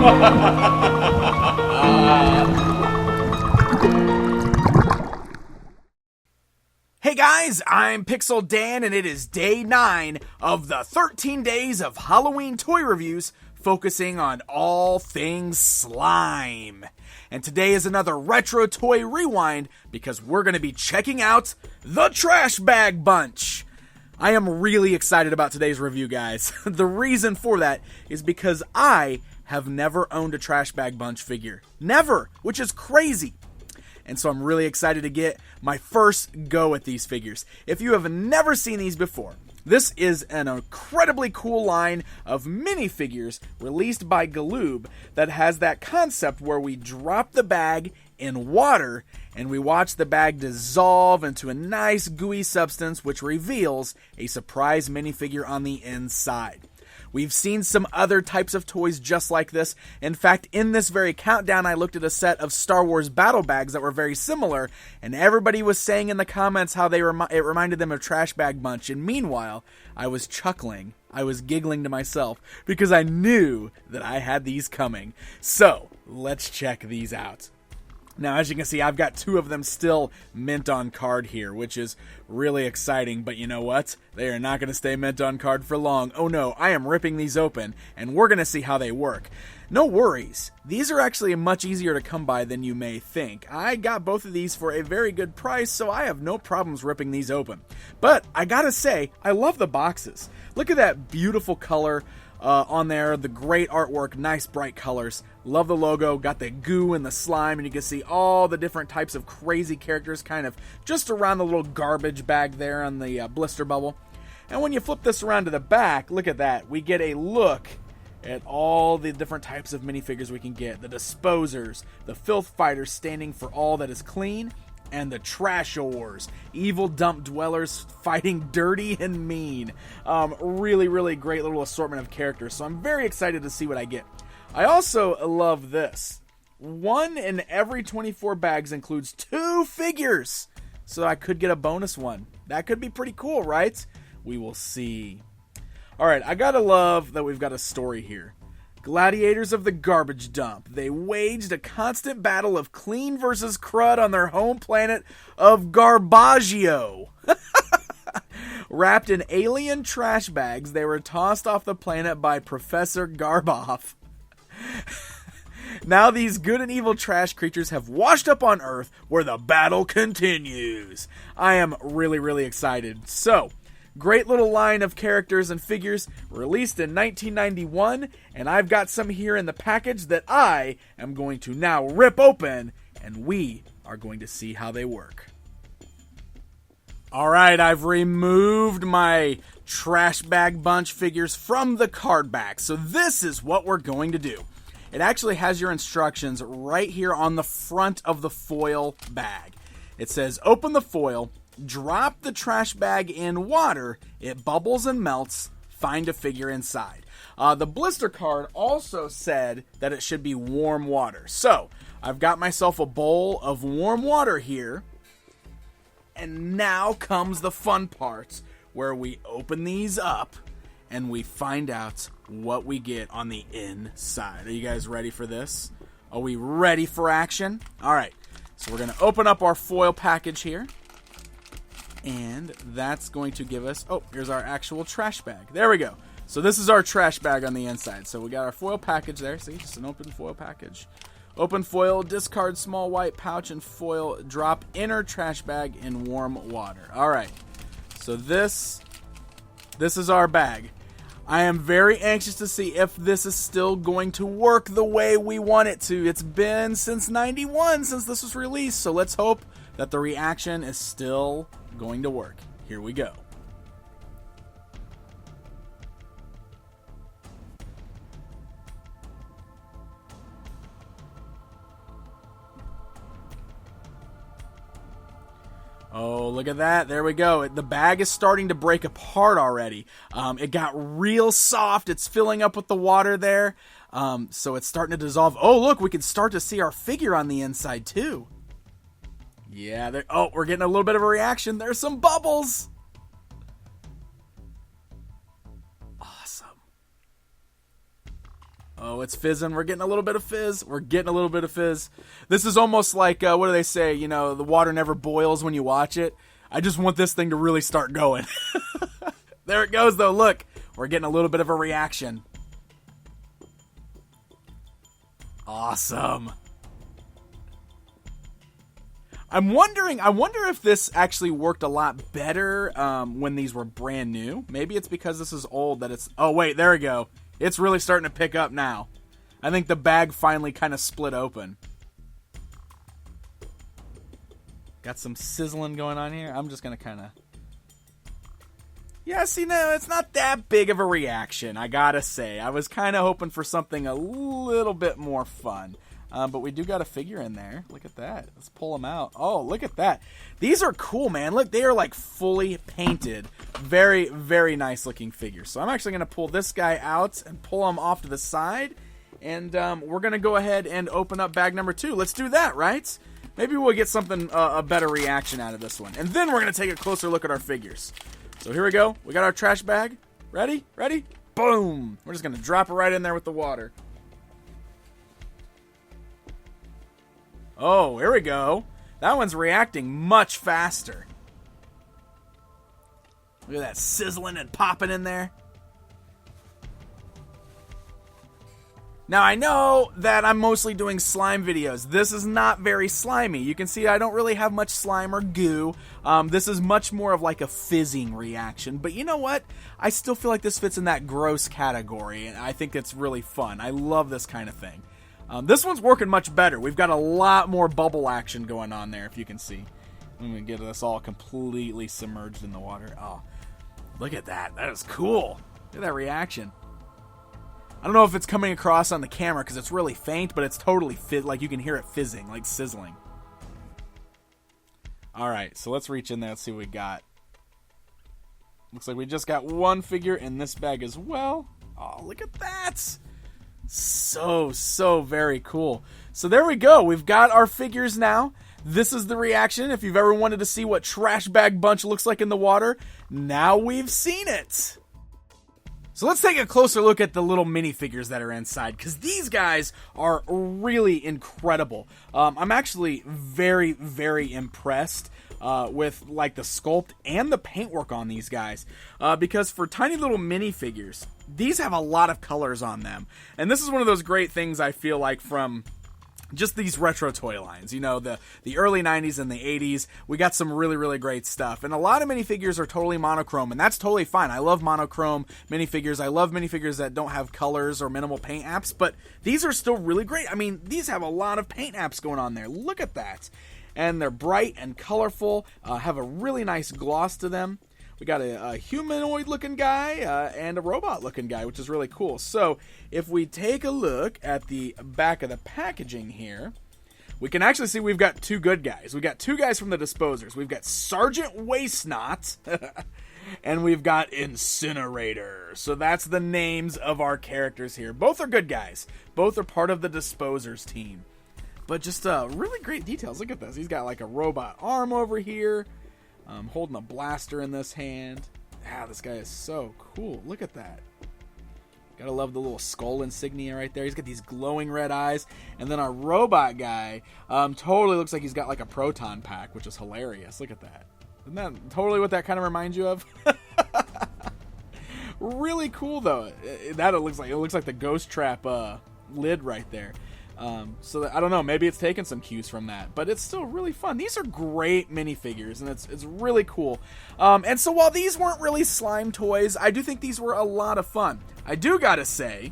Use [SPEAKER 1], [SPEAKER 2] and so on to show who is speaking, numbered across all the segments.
[SPEAKER 1] Hey guys, I'm Pixel Dan, and it is day 9 of the 13 days of Halloween toy reviews focusing on all things slime. And today is another retro toy rewind because we're going to be checking out the Trash Bag Bunch. I am really excited about today's review, guys. The reason for that is because I have never owned a Trash Bag Bunch figure. Never, which is crazy. And so I'm really excited to get my first go at these figures. If you have never seen these before, this is an incredibly cool line of minifigures released by Galoob that has that concept where we drop the bag in water and we watch the bag dissolve into a nice gooey substance which reveals a surprise minifigure on the inside. We've seen some other types of toys just like this. In fact, in this very countdown, I looked at a set of Star Wars battle bags that were very similar, and everybody was saying in the comments how it reminded them of Trash Bag Bunch, and meanwhile, I was chuckling. I was giggling to myself because I knew that I had these coming. So, let's check these out. Now, as you can see, I've got 2 of them still mint on card here, which is really exciting, but you know what? They are not going to stay mint on card for long. Oh no, I am ripping these open, and we're going to see how they work. No worries, these are actually much easier to come by than you may think. I got both of these for a very good price, so I have no problems ripping these open. But I gotta say, I love the boxes. Look at that beautiful color on there, the great artwork, nice bright colors. Love the logo, got the goo and the slime, and you can see all the different types of crazy characters kind of just around the little garbage bag there on the blister bubble. And when you flip this around to the back, look at that. We get a look at all the different types of minifigures we can get. The disposers, the filth fighters standing for all that is clean, and the trashors, evil dump dwellers fighting dirty and mean. Really, really great little assortment of characters, so I'm very excited to see what I get. I also love this. 1 in every 24 bags includes 2 figures, so I could get a bonus one. That could be pretty cool, right? We will see. Alright, I gotta love that we've got a story here. Gladiators of the garbage dump. They waged a constant battle of clean versus crud on their home planet of Garbaggio. Wrapped in alien trash bags, they were tossed off the planet by Professor Garboff. Now these good and evil trash creatures have washed up on Earth where the battle continues. I am really, really excited. So, great little line of characters and figures released in 1991, and I've got some here in the package that I am going to now rip open, and we are going to see how they work. Alright, I've removed my Trash Bag Bunch figures from the card back, so this is what we're going to do. It actually has your instructions right here on the front of the foil bag. It says, open the foil, drop the trash bag in water, it bubbles and melts, find a figure inside. The blister card also said that it should be warm water. So, I've got myself a bowl of warm water here. And now comes the fun part, where we open these up and we find out what we get on the inside. Are you guys ready for this? Are we ready for action? Alright, so we're going to open up our foil package here. And that's going to give us, oh, here's our actual trash bag. There we go. So this is our trash bag on the inside. So we got our foil package there. See, just an open foil package. Open foil, discard small white pouch and foil, drop inner trash bag in warm water. All right. So this is our bag. I am very anxious to see if this is still going to work the way we want it to. It's been since 91 since this was released. So let's hope that the reaction is still going to work. Here we go. Oh, look at that. There we go. The bag is starting to break apart already. It got real soft. It's filling up with the water there. So it's starting to dissolve. Oh, look, we can start to see our figure on the inside too. Yeah, oh, we're getting a little bit of a reaction. There's some bubbles. Awesome. Oh, it's fizzing. We're getting a little bit of fizz. We're getting a little bit of fizz. This is almost like, what do they say? You know, the water never boils when you watch it. I just want this thing to really start going. There it goes, though. Look, we're getting a little bit of a reaction. Awesome. I wonder if this actually worked a lot better when these were brand new. Maybe it's because this is old that it's... Oh, wait, there we go. It's really starting to pick up now. I think the bag finally kind of split open. Got some sizzling going on here. I'm just going to kind of... Yeah, see, no, it's not that big of a reaction, I gotta say. I was kind of hoping for something a little bit more fun. But we do got a figure in there. Look at that. Let's pull them out. Oh, look at that. These are cool, man. Look, they are like fully painted. Very, very nice looking figures. So I'm actually going to pull this guy out and pull him off to the side. And we're going to go ahead and open up bag number 2. Let's do that, right? Maybe we'll get something, a better reaction out of this one. And then we're going to take a closer look at our figures. So here we go. We got our trash bag. Ready? Ready? Boom. We're just going to drop it right in there with the water. Oh, here we go. That one's reacting much faster. Look at that sizzling and popping in there. Now, I know that I'm mostly doing slime videos. This is not very slimy. You can see I don't really have much slime or goo. This is much more of like a fizzing reaction. But you know what? I still feel like this fits in that gross category, and I think it's really fun. I love this kind of thing. This one's working much better. We've got a lot more bubble action going on there, if you can see. I'm going to get us all completely submerged in the water. Oh, look at that. That is cool. Look at that reaction. I don't know if it's coming across on the camera because it's really faint, but it's totally like you can hear it fizzing, like sizzling. All right, so let's reach in there and see what we got. Looks like we just got one figure in this bag as well. Oh, look at that. So very cool. So there we go. We've got our figures now. This is the reaction. If you've ever wanted to see what Trash Bag Bunch looks like in the water, now we've seen it. So let's take a closer look at the little minifigures that are inside, because these guys are really incredible. I'm actually very, very impressed with like the sculpt and the paintwork on these guys, because for tiny little minifigures, these have a lot of colors on them. And this is one of those great things I feel like from just these retro toy lines. You know, the early 90s and the 80s, we got some really, really great stuff. And a lot of minifigures are totally monochrome, and that's totally fine. I love monochrome minifigures. I love minifigures that don't have colors or minimal paint apps, but these are still really great. I mean, these have a lot of paint apps going on there. Look at that. And they're bright and colorful, have a really nice gloss to them. We got a humanoid-looking guy and a robot-looking guy, which is really cool. So if we take a look at the back of the packaging here, we can actually see we've got two good guys. We've got two guys from the Disposers. We've got Sergeant Wastenot, and we've got Incinerator. So that's the names of our characters here. Both are good guys. Both are part of the Disposers team. But just really great details. Look at this. He's got like a robot arm over here. Holding a blaster in this hand. Ah, this guy is so cool. Look at that. Gotta love the little skull insignia right there. He's got these glowing red eyes. And then our robot guy totally looks like he's got like a proton pack, which is hilarious. Look at that. Isn't that totally what that kind of reminds you of? Really cool though. It looks like the Ghost Trap lid right there. So that, I don't know, maybe it's taken some cues from that, but it's still really fun. These are great minifigures, and it's really cool. And so while these weren't really slime toys, I do think these were a lot of fun. I do gotta say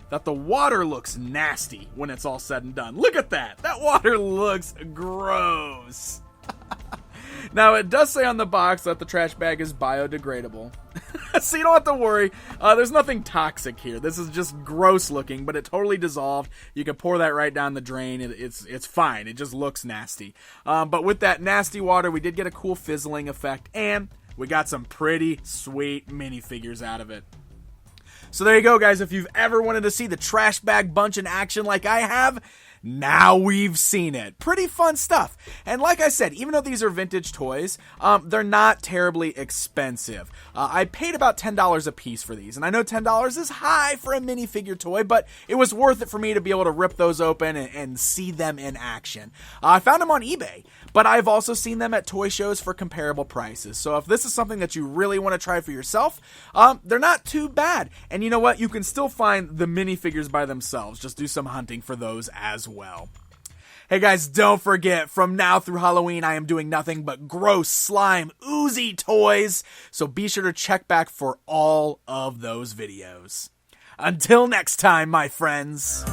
[SPEAKER 1] that the water looks nasty when it's all said and done. Look at that! That water looks gross! Now, it does say on the box that the trash bag is biodegradable. So you don't have to worry. There's nothing toxic here. This is just gross looking, but it totally dissolved. You can pour that right down the drain. It's fine. It just looks nasty. But with that nasty water, we did get a cool fizzling effect, and we got some pretty sweet minifigures out of it. So there you go, guys. If you've ever wanted to see the Trash Bag Bunch in action like I have, Now we've seen it. Pretty fun stuff. And like I said, even though these are vintage toys, they're not terribly expensive. I paid about $10 a piece for these, and I know $10 is high for a minifigure toy, but it was worth it for me to be able to rip those open and see them in action. I found them on eBay, but I've also seen them at toy shows for comparable prices. So if this is something that you really want to try for yourself, they're not too bad. And you know what? You can still find the minifigures by themselves. Just do some hunting for those as well. Hey guys, don't forget, from now through Halloween, I am doing nothing but gross slime oozey toys. So be sure to check back for all of those videos. Until next time, my friends.